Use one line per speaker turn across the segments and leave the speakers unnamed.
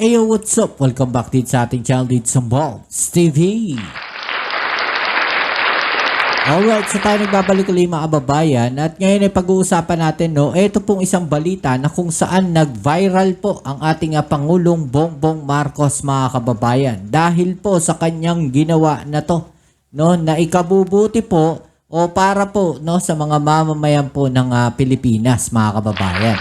Ayo, what's up? Welcome back din sa ating channel dito sa Balls TV. Alright, so tayo nagbabalik ulit mga kababayan at ngayon ay pag-uusapan natin, no, ito pong isang balita na kung saan nag-viral po ang ating Pangulong Bongbong Marcos mga kababayan dahil po sa kanyang ginawa na to, no, na ikabubuti po o para po, no, sa mga mamamayan po ng Pilipinas mga kababayan.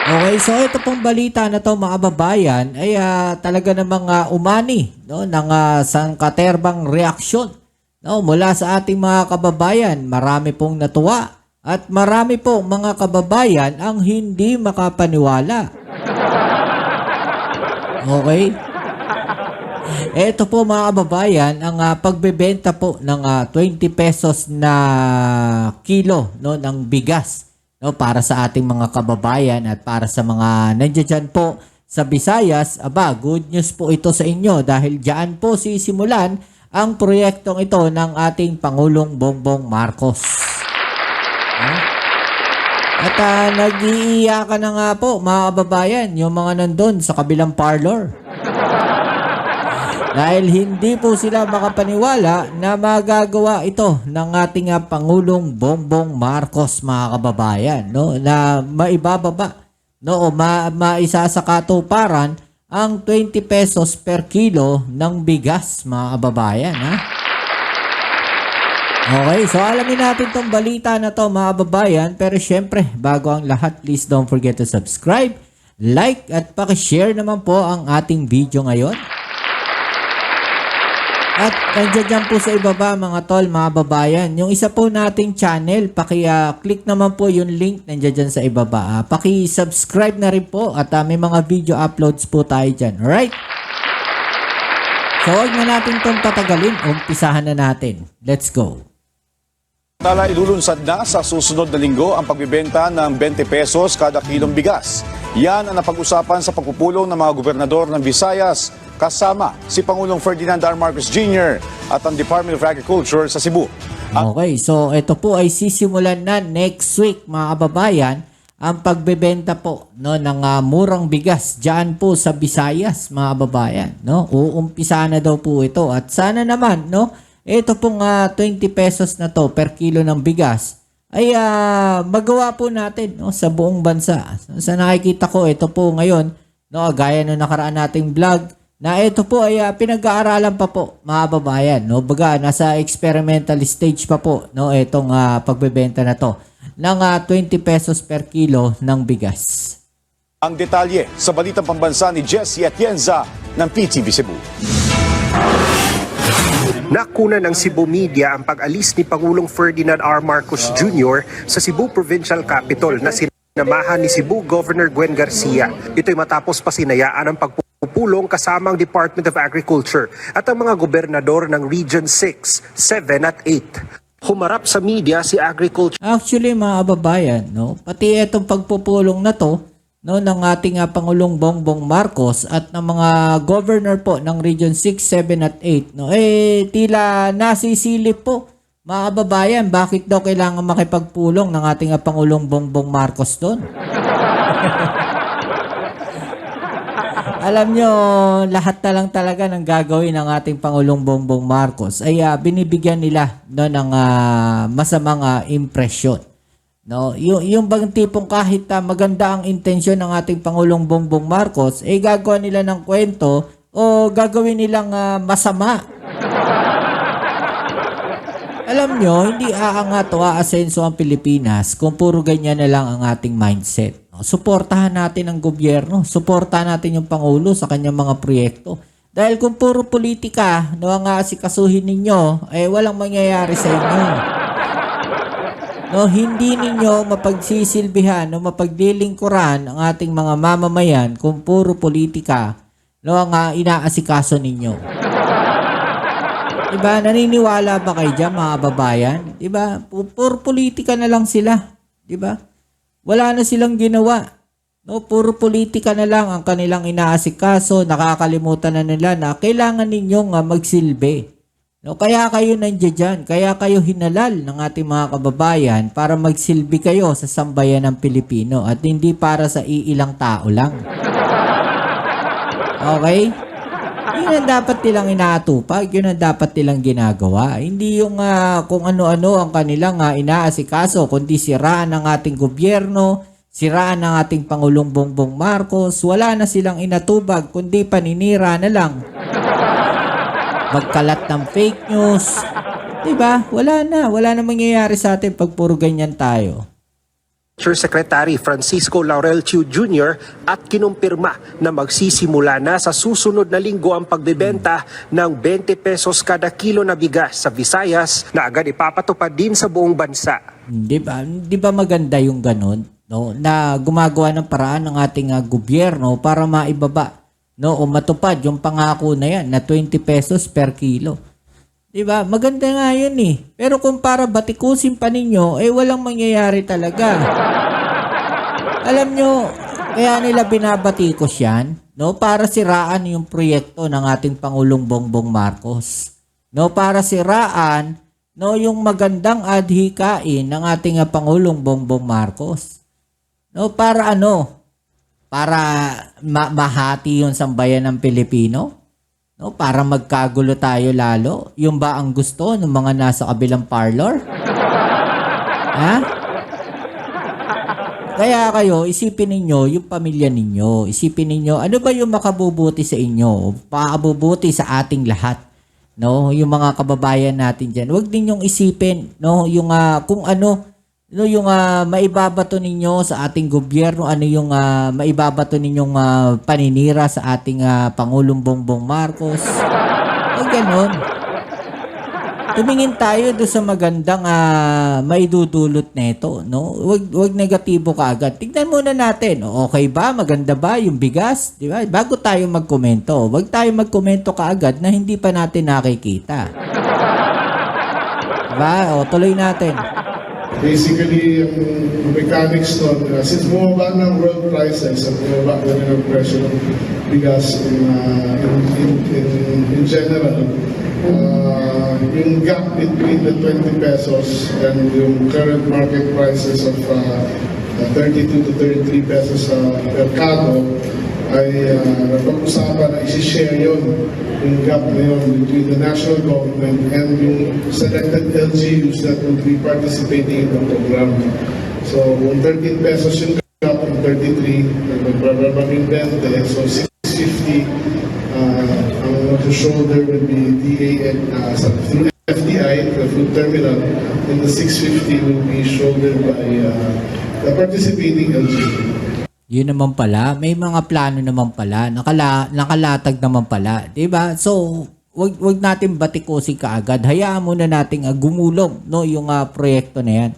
Okay, so ito pong balita na to mga kababayan ay talaga namang umani, no, ng sangkaterbang reaksyon, no, mula sa ating mga kababayan. Marami pong natuwa at marami pong mga kababayan ang hindi makapaniwala. Okay? Ito po mga kababayan ang pagbebenta po ng 20 pesos na kilo, no, ng bigas, no, para sa ating mga kababayan at para sa mga nandiyan po sa Visayas. Good news po ito sa inyo dahil diyan po sisimulan ang proyektong ito ng ating Pangulong Bongbong Marcos. At nag-iiyakan na nga po mga kababayan yung mga nandun sa kabilang parlor. Dahil hindi po sila makapaniwala na magagawa ito ng ating Pangulong Bongbong Marcos mga kababayan, no, na maibababa, no, o maisa sa katuparan ang 20 pesos per kilo ng bigas mga kababayan. Okay, so alamin natin tong balita na to mga kababayan, pero syempre bago ang lahat, please don't forget to subscribe, like at pakishare naman po ang ating video ngayon. At nandiyan po sa ibaba mga tol, mga babayan, yung isa po nating channel, paki-click naman po yung link nandiyan sa ibaba. Paki-subscribe na rin po at may mga video uploads po tayo dyan. Alright? So huwag na natin itong patagalin, umpisahan na natin. Let's go!
Tala ilulunsad na sa susunod na linggo ang pagbibenta ng 20 pesos kada kilong bigas. Yan ang napag-usapan sa pagpupulong ng mga gobernador ng Visayas kasama si Pangulong Ferdinand R. Marcos Jr. at ang Department of Agriculture sa Cebu.
Okay, so ito po ay sisimulan na next week mga kababayan ang pagbebenta po, no, ng murang bigas diyan po sa Visayas mga kababayan, no. Uumpisa na daw po ito at sana naman, no, ito pong 20 pesos na to per kilo ng bigas ay magawa po natin, no, sa buong bansa. Sa nakikita ko ito po ngayon, no, gaya ng nakaraan nating vlog na ito po ay pinag-aaralan pa po mga babayan, no. Baga nasa experimental stage pa po, no, itong pagbebenta na to ng 20 pesos per kilo ng bigas.
Ang detalye sa balitang pambansa ni Jessie Atienza ng PTV Cebu.
Nakuna ng Cebu Media ang pag-alis ni Pangulong Ferdinand R. Marcos Jr. sa Cebu Provincial Capital na sinamahan ni Cebu Governor Gwen Garcia. Ito'y matapos pasinayaan ang pagpupulong kasama ang Department of Agriculture at ang mga gobernador ng Region 6, 7 at 8. Humarap sa media si Agriculture.
Actually mga kababayan, no, pati itong pagpupulong na to, no, ng ating Pangulong Bongbong Marcos at ng mga governor po ng Region 6, 7 at 8, no, tila nasisilip po mga kababayan, bakit daw kailangan makipagpulong ng ating Pangulong Bongbong Marcos doon? Alam nyo, lahat na lang talaga ng gagawin ng ating Pangulong Bongbong Marcos ay binibigyan nila, no, ng masamang impresyon. No, yung bang tipong kahit maganda ang intensyon ng ating Pangulong Bongbong Marcos, gagawa nila ng kwento o gagawin nilang masama. Alam nyo, hindi aangat o aasenso ang Pilipinas kung puro ganyan na lang ang ating mindset. No, suportahan natin ang gobyerno, suportahan natin yung Pangulo sa kanyang mga proyekto. Dahil kung puro politika, no, ang asikasuhin ninyo, walang mangyayari sa inyo. No, hindi ninyo mapagsisilbihan o mapaglilingkuran ang ating mga mamamayan kung puro politika, no, ang inaasikaso ninyo. Diba? Naniniwala ba kayo dyan mga babayan? Diba? Puro politika na lang sila. Diba? Wala na silang ginawa. No, puro politika na lang ang kanilang inaasikaso. Nakakalimutan na nila na kailangan ninyong magsilbi. No, kaya kayo nandiyan dyan. Kaya kayo hinalal ng ating mga kababayan para magsilbi kayo sa sambayan ng Pilipino at hindi para sa iilang tao lang. Okay? Yun ang dapat nilang inaatupag, yun ang dapat nilang ginagawa. Hindi yung kung ano-ano ang kanilang inaasikaso, kundi siraan ang ating gobyerno, siraan ang ating Pangulong Bongbong Marcos. Wala na silang inatubag, kundi paninira na lang. Magkalat ng fake news. Diba? Wala na mangyayari sa atin pag puro ganyan tayo.
Secretary Francisco Laurel Chiu Jr. at kinumpirma na magsisimula na sa susunod na linggo ang pagbebenta ng 20 pesos kada kilo na bigas sa Visayas na agad ipapatupad din sa buong bansa.
Di ba maganda yung ganun, no? Na gumagawa ng paraan ng ating gobyerno para maibaba, no, o matupad yung pangako na yan na 20 pesos per kilo. Diba? Maganda nga yun eh. Pero kung para batikusin pa ninyo, walang mangyayari talaga. Alam nyo, kaya nila binabatikos yan, no? Para siraan yung proyekto ng ating Pangulong Bongbong Marcos. No? Para siraan, no, yung magandang adhikain ng ating Pangulong Bongbong Marcos. No? Para ano? Para mahati yung sambayan ng Pilipino? No, para magkagulo tayo lalo. Yung ba ang gusto ng mga nasa kabilang parlor? Ha? Kaya kayo, isipin ninyo yung pamilya ninyo. Isipin ninyo, ano ba yung makabubuti sa inyo? Paabubuti sa ating lahat. No, yung mga kababayan natin diyan. Huwag ninyong isipin, no, yung kung ano, no, yung maibabato ninyo sa ating gobyerno, ano yung maibabato ninyong paninira sa ating Pangulong Bongbong Marcos. O ganon. Tumingin tayo doon sa magandang maidudulot nito, no? Wag negatibo kaagad. Tingnan muna natin, okay ba? Maganda ba yung bigas? Di ba? Bago tayo magkomento. Wag tayo magkomento kaagad na hindi pa natin nakikita. Diba? O, tuloy natin.
Basically, ang mechanics nun, since bumaba ng world prices at bumaba na rin ang presyo ng bigas in general, yung gap between the 20 pesos and yung current market prices of 32 to 33 pesos per kilo ay napag-usapan na isi-share yun, yung gap na yun between the national government and yung selected LGUs that will be participating in the program. So, kung 13 pesos yung gap, kung 33, magbabagang 20, so 650 ang shoulder will be DA and through FDI, the food terminal, and the 650 will be shouldered by the participating LGU.
Yun naman pala, may mga plano naman pala, nakalatag naman pala, 'di ba? So, wag natin batikusin kaagad. Hayaan muna nating gumulong, no, yung proyekto na 'yan.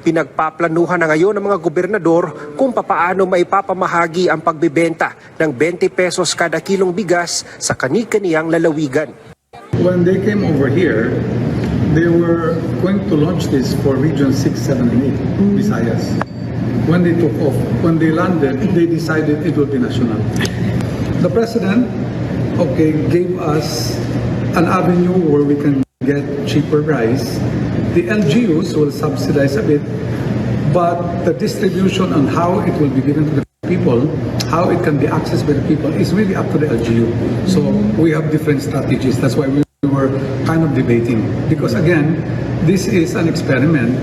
Pinagpaplanuhan na ngayon ng mga gobernador kung papaano maipapamahagi ang pagbebenta ng 20 pesos kada kilong bigas sa kani-kaniyang lalawigan.
When they came over here, they were going to launch this for Region 6, 7, and 8, Visayas. When they took off, when they landed, they decided it would be national. The president, gave us an avenue where we can get cheaper rice. The LGUs will subsidize a bit, but the distribution and how it will be given to the people, how it can be accessed by the people is really up to the LGU. So we have different strategies. That's why we were kind of debating. Because again, this is an experiment.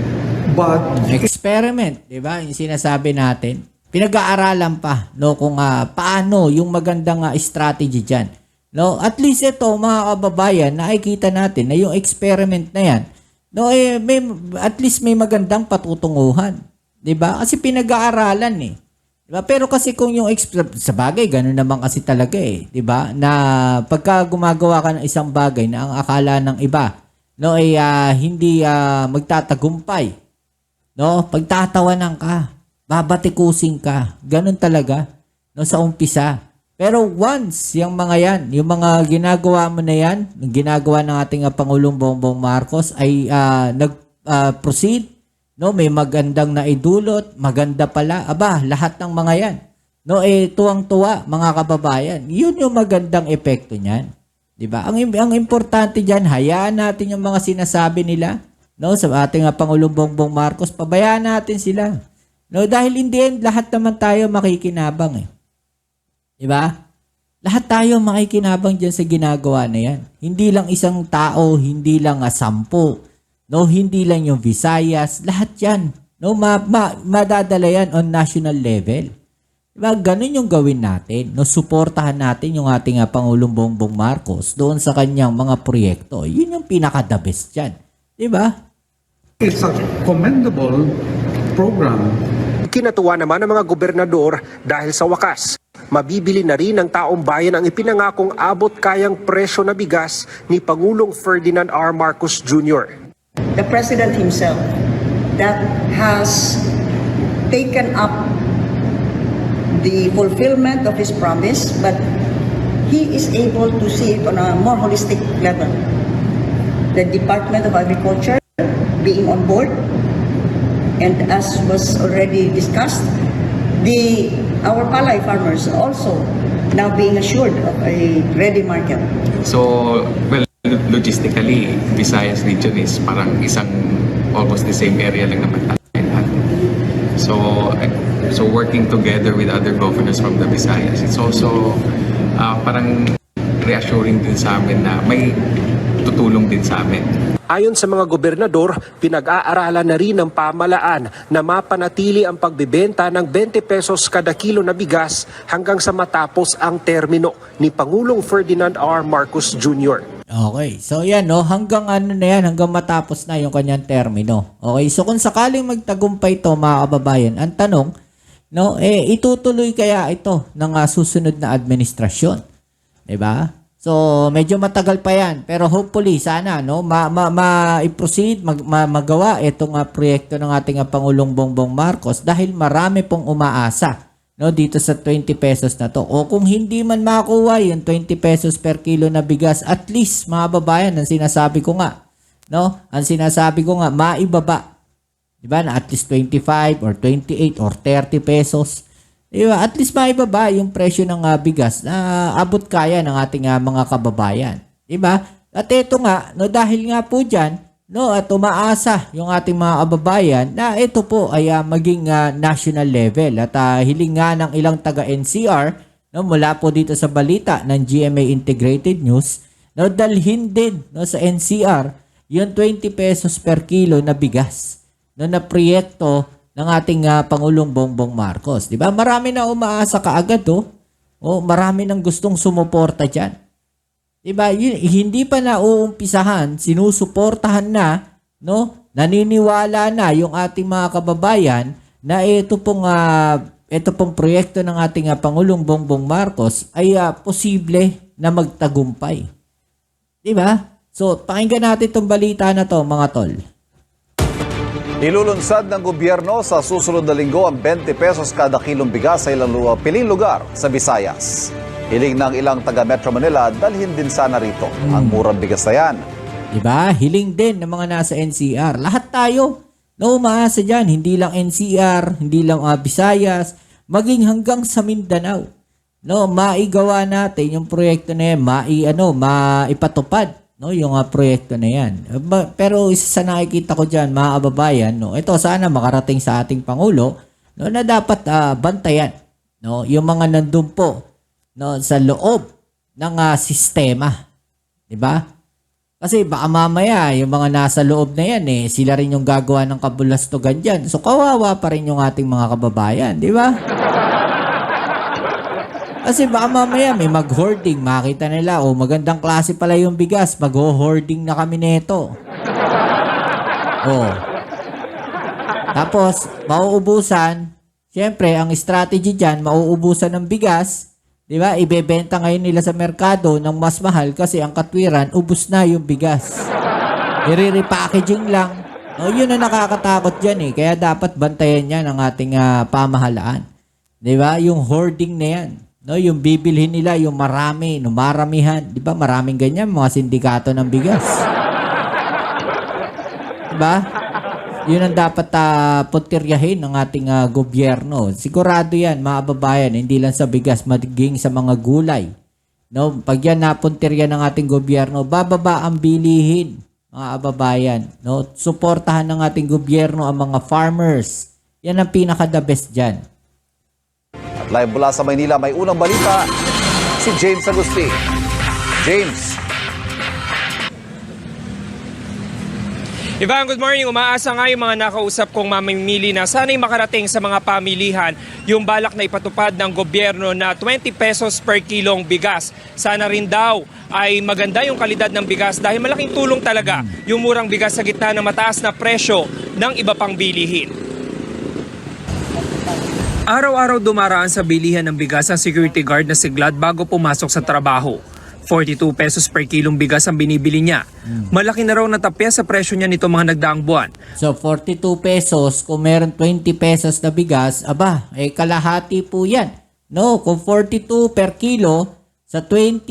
But
Experiment, 'di ba? Yung sinasabi natin, pinag-aaralan pa, no, kung paano yung magandang strategy diyan. No, at least ito mga kababayan, nakikita natin na yung experiment na 'yan, no, at least may magandang patutunguhan, 'di ba? Kasi pinag-aaralan eh. 'Di ba? Pero kasi kung yung sa bagay, ganoon naman kasi talaga eh, 'di ba? Na pagka gumagawa ka ng isang bagay na ang akala ng iba, no, ay hindi magtatagumpay. No, pagtatawanan ka, babatikusin ka. Ganun talaga, no, sa umpisa. Pero once yung mga yan, yung mga ginagawa mo na yan, ginagawa ng ating Pangulong Bongbong Marcos ay nag-proceed, no, may magandang naidulot, maganda pala. Aba, lahat ng mga yan, no, tuwang-tuwa mga kababayan. Yun yung magandang epekto niyan. 'Di ba? Ang importante diyan, hayaan natin yung mga sinasabi nila, no, sa ating Pangulong Bongbong Marcos, pabayaan natin sila. No, dahil in the end, lahat naman tayo makikinabang eh. 'Di ba? Lahat tayo makikinabang dyan sa ginagawa na yan. Hindi lang isang tao, hindi lang 10, no? Hindi lang yung Visayas, lahat yan. No? Madadala yan on national level. Diba? Ganun yung gawin natin. No? Suportahan natin yung ating Pangulong Bongbong Marcos doon sa kanyang mga proyekto. Yun yung pinaka-the best dyan. Diba?
It's a commendable program.
Kinatuwa naman ng mga gobernador dahil sa wakas, mabibili na rin ng taong bayan ang ipinangakong abot kayang presyo na bigas ni Pangulong Ferdinand R. Marcos Jr.
The President himself that has taken up the fulfillment of his promise, but he is able to see it on a more holistic level. The Department of Agriculture being on board, and as was already discussed, our palay farmers also now being assured of a ready market.
So, well, logistically, Visayas region is parang almost the same area lang naman tayo. So working together with other governors from the Visayas, it's also parang reassuring din sa amin na may tutulong din sa amin.
Ayon sa mga gobernador, pinag-aaralan na rin ng pamalaan na mapanatili ang pagbebenta ng 20 pesos kada kilo na bigas hanggang sa matapos ang termino ni Pangulong Ferdinand R. Marcos Jr.
Okay. So yan, no, hanggang hanggang matapos na yung kanyang termino. Okay. So kung sakaling magtagumpay ito, mga kababayan, ang tanong, no, itutuloy kaya ito ng susunod na administrasyon? 'Di ba? So medyo matagal pa yan, pero hopefully sana, no, ma-proceed, magawa itong proyekto ng ating Pangulong Bongbong Marcos dahil marami pong umaasa, no, dito sa 20 pesos na to. O kung hindi man makuha yung 20 pesos per kilo na bigas, at least, mga babayan, ang sinasabi ko nga, maibaba. Diba? Na at least 25 or 28 or 30 pesos. Diba? At least maibaba yung presyo ng bigas na abot kaya ng ating mga kababayan. Diba? At ito nga, no, dahil nga po dyan, no, at umaasa yung ating mga kababayan na ito po ay maging national level. At hiling nga ng ilang taga-NCR, no, mula po dito sa balita ng GMA Integrated News, no, dalhin din, no, sa NCR yung 20 pesos per kilo na bigas, no, na proyekto ng ating Pangulong Bongbong Marcos. Diba? Marami na umaasa kaagad, oh. Oh, marami nang gustong sumuporta dyan. Diba? Hindi pa nauumpisahan, sinusuportahan na, no? Naniniwala na yung ating mga kababayan na ito pong proyekto ng ating Pangulong Bongbong Marcos ay posible na magtagumpay. Diba? So, pakinggan natin itong balita na to, mga tol.
Ilulunsad ng gobyerno sa susunod na linggo ang 20 pesos kada kilong bigas sa ilang piling lugar sa Visayas. Hiling ng ilang taga Metro Manila, dalhin din sana rito ang murang bigas na yan.
Diba? Hiling din ng mga nasa NCR. Lahat tayo, no, umaasa dyan. Hindi lang NCR, hindi lang Visayas, maging hanggang sa Mindanao. No, maigawa natin yung proyekto na yan, maipatupad, no, yung proyekto na yan. Pero isa sa nakikita ko dyan, mga kababayan, no, ito sana makarating sa ating Pangulo, no, na dapat bantayan, no, yung mga nandun po, no, sa loob ng sistema. Diba? Kasi baka mamaya, yung mga nasa loob na yan, sila rin yung gagawa ng kabulastugan dyan. So kawawa pa rin yung ating mga kababayan. Diba? Kasi baka mamaya may mag-hoarding, makita nila, magandang klase pala yung bigas, mag-hoarding na kami neto. Tapos, mauubusan, syempre, ang strategy dyan, mauubusan ng bigas, di ba? Ibebenta ngayon nila sa merkado ng mas mahal kasi ang katwiran, ubus na yung bigas. I-repackaging lang. Yun ang nakakatakot dyan Kaya dapat bantayan yan ang ating pamahalaan. Di ba? Yung hoarding na yan. No, yung bibilhin nila, yung marami, no, maramihan. Di ba? Maraming ganyan, mga sindikato ng bigas. Di ba? Yun ang dapat puntiryahin ng ating gobyerno. Sigurado yan, mga kababayan, hindi lang sa bigas, magiging sa mga gulay. No, pag yan napuntirya ng ating gobyerno, bababa ang bilihin, mga kababayan. No, suportahan ng ating gobyerno ang mga farmers. Yan ang pinaka-the best dyan.
Live mula sa Maynila, may unang balita si James Agustin. James.
Ivan, good morning. Umaasa nga yung mga nakausap kong mamimili na sana'y makarating sa mga pamilihan yung balak na ipatupad ng gobyerno na 20 pesos per kilong bigas. Sana rin daw ay maganda yung kalidad ng bigas dahil malaking tulong talaga yung murang bigas sa gitna ng mataas na presyo ng iba pang bilihin. Araw-araw dumaraan sa bilihan ng bigas ang security guard na si Glad bago pumasok sa trabaho. 42 pesos per kilong bigas ang binibili niya. Malaki na raw natapya sa presyo niya nito mga nagdaang buwan.
So 42 pesos, kung meron 20 pesos na bigas, kalahati po yan. No, kung 42 per kilo sa 20,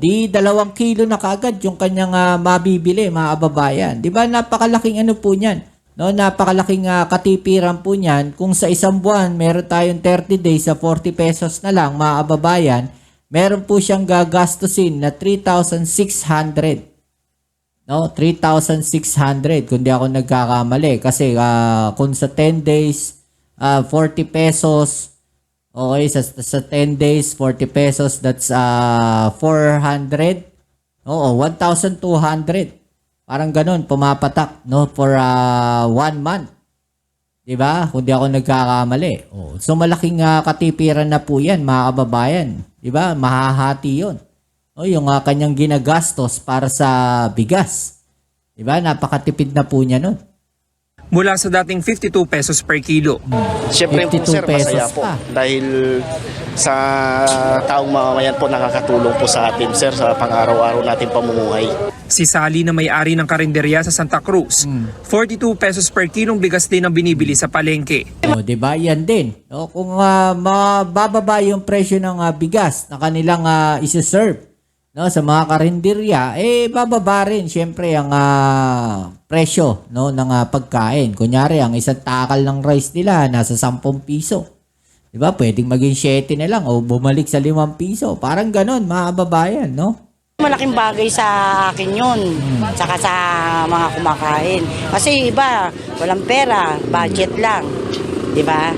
di 2 kilo na kaagad yung kanyang mabibili, mga kababayan. Di ba napakalaking ano po niyan? No, napakalaking katipiran po niyan. Kung sa isang buwan meron tayong 30 days sa 40 pesos na lang, mga kababayan, meron po siyang gagastusin na 3,600. No, 3,600 kung di ako nagkakamali. Kasi kung sa 10 days, 40 pesos. Okay, sa 10 days, 40 pesos, that's 400. Oo, 1,200. Parang ganun, pumapatak, no, for 1 month. Diba? Kung di ako nagkakamali. So malaking katipiran na po yan, mga kababayan. Diba? Mahahati yun. Yung kanyang ginagastos para sa bigas. Diba? Napakatipid na po niya nun.
Mula sa dating 52 pesos per kilo.
Siyempre po
52
sir, masaya
pesos
po.
pa.
Dahil sa taong mamamayan po nakakatulong po sa atin sir sa pang-araw-araw natin pamumuhay.
Si Sally na may-ari ng karinderya sa Santa Cruz, 42 pesos per kilong bigas din ang binibili sa palengke.
Diba? Yan din. Kung mabababa yung presyo ng bigas na kanilang isi-serve, no, sa mga karinderya, bababa rin syempre ang presyo, no, ng pagkain. Kunyari, ang isang takal ng rice nila nasa 10 piso. Diba? Pwedeng maging 7 na lang o bumalik sa 5 piso. Parang ganon, mga kababayan, no?
Malaking bagay sa akin yun, saka sa mga kumakain. Kasi iba, walang pera, budget lang, di ba?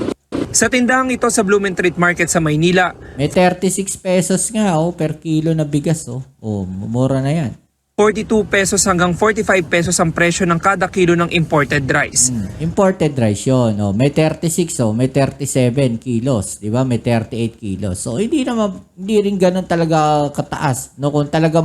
Sa tindahang ito sa Blumentritt Market sa Maynila,
May 36 pesos nga per kilo na bigas. Mura na yan.
42 pesos hanggang 45 pesos ang presyo ng kada kilo ng imported rice.
Imported rice yun. May 36, may 37 kilos. Diba? May 38 kilos. So, hindi rin ganun talaga kataas. No? Kung talaga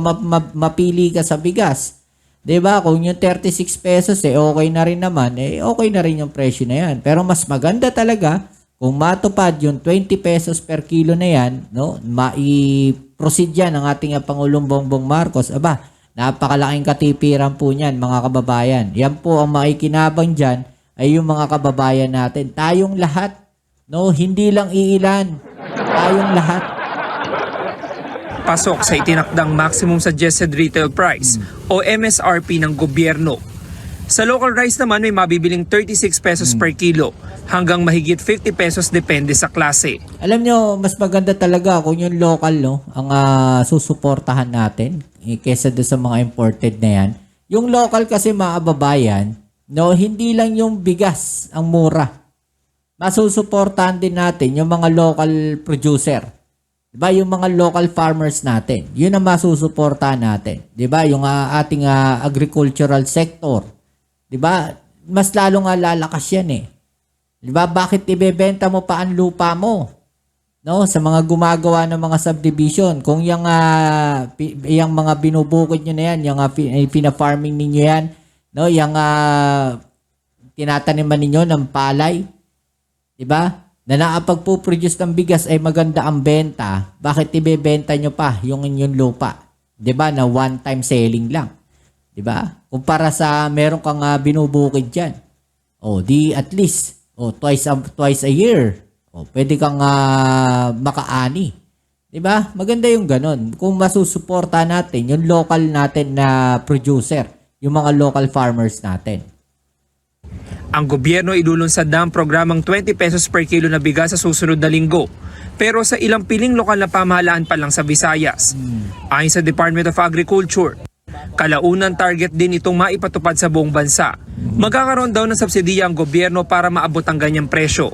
mapili ka sa bigas, diba? Kung yung 36 pesos, okay na rin naman, okay na rin yung presyo na yan. Pero mas maganda talaga, kung matupad yung 20 pesos per kilo na yan, no? Mai-proceed yan ng ating Pangulong Bongbong Marcos. Napakalaking katipiran po niyan, mga kababayan. Yan po ang makikinabang dyan ay yung mga kababayan natin. Tayong lahat, no? Hindi lang iilan. Tayong lahat.
Pasok sa itinakdang maximum suggested retail price o MSRP ng gobyerno. Sa local rice naman may mabibiling 36 pesos per kilo hanggang mahigit 50 pesos depende sa klase.
Alam nyo, mas maganda talaga kung yung local, no, ang susuportahan natin kesa doon sa mga imported na yan. Yung local kasi, mga kababayan, no, hindi lang yung bigas ang mura. Masusuportahan din natin yung mga local producer. Diba? Yung mga local farmers natin. Yun ang masusuportahan natin. Diba? Yung ating agricultural sector. Diba? Mas lalo nga lalakas yan . Diba? Bakit ibebenta mo pa ang lupa mo? No, sa mga gumagawa ng mga subdivision, kung yung mga binubukod nyo na yan, yung pina-farming ninyo yan, no, yung tinataniman ninyo ng palay, diba? Na nakapagpuproduce ng bigas ay maganda ang benta, bakit ibebenta nyo pa yung inyong lupa? Diba? Na one-time selling lang. Diba? Kumpara sa meron kang binubukid dyan. Di at least, twice a year. Pwede kang makaani. Diba? Maganda yung ganun. Kung masusuporta natin yung local natin na producer, yung mga local farmers natin.
Ang gobyerno ilulunsad na ang programang 20 pesos per kilo na bigas sa susunod na linggo. Pero sa ilang piling lokal na pamahalaan pa lang sa Visayas. Ayon sa Department of Agriculture, kalaunan target din itong maipatupad sa buong bansa. Magkakaroon daw ng subsidiya ang gobyerno para maabot ang ganyang presyo.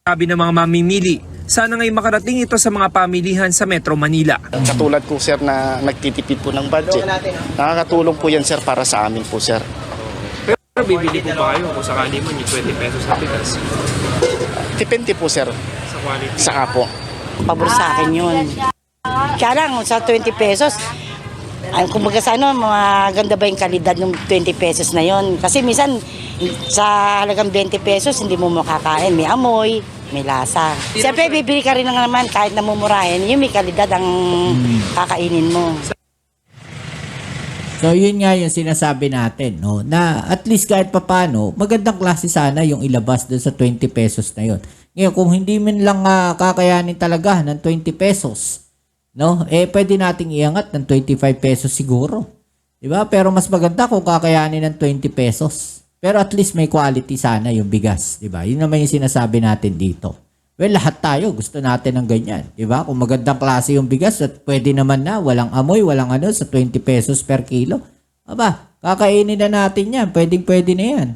Sabi ng mga mamimili, sana ngayon makarating ito sa mga pamilihan sa Metro Manila.
Katulad ko sir na nagtitipid po ng budget, nakakatulong po yan sir para sa amin po sir.
Pero bibili po ba kayo kung sakali man yung 20 pesos na bigas
Depende po sir,
sa quality?
saka po.
Pabor sa akin yun. Kaya lang, sa 20 pesos, ay, kumbaga sa ano, maganda ba yung kalidad ng 20 pesos na yon? Kasi minsan, sa halagang 20 pesos, hindi mo makakain. May amoy, may lasa. Siyempre, bibili ka rin naman kahit namumurahin, yung may kalidad ang kakainin mo.
So yun nga yung sinasabi natin, no, na at least kahit papano, magandang klase sana yung ilabas doon sa 20 pesos na yun. Ngayon, kung hindi man lang kakayanin talaga ng 20 pesos, no, pwede nating iangat ng 25 pesos siguro. 'Di ba? Pero mas maganda kung kakayanin ng 20 pesos. Pero at least may quality sana yung bigas, 'di ba? Yun naman yung sinasabi natin dito. Well, lahat tayo gusto natin ng ganyan, 'di ba? Kung magandang klase yung bigas at pwede naman na walang amoy, walang ano sa 20 pesos per kilo. Aba, kakainin na natin 'yan. Pwedeng-pwede na 'yan.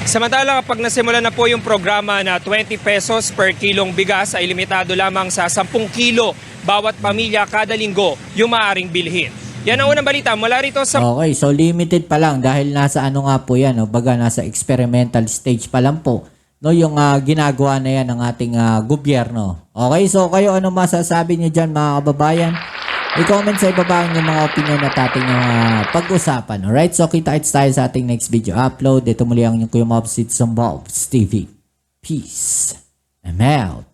Samantala, kapag nasimula na po yung programa na 20 pesos per kilong bigas ay limitado lamang sa 10 kilo bawat pamilya kada linggo yung maaaring bilhin. Yan ang unang balita mula rito sa...
Okay, so limited pa lang dahil nasa ano nga po yan, no? Baga nasa experimental stage pa lang po, no, yung ginagawa na yan ng ating gobyerno. Okay, so kayo ano masasabi niyo dyan mga kababayan? I-comment sa ibaba yung mga opinion na ating pag-usapan. Alright, so kita-kits tayo sa ating next video upload. Ito muli ang yung Kuya Mobs, it's on Bobs TV. Peace. I'm out.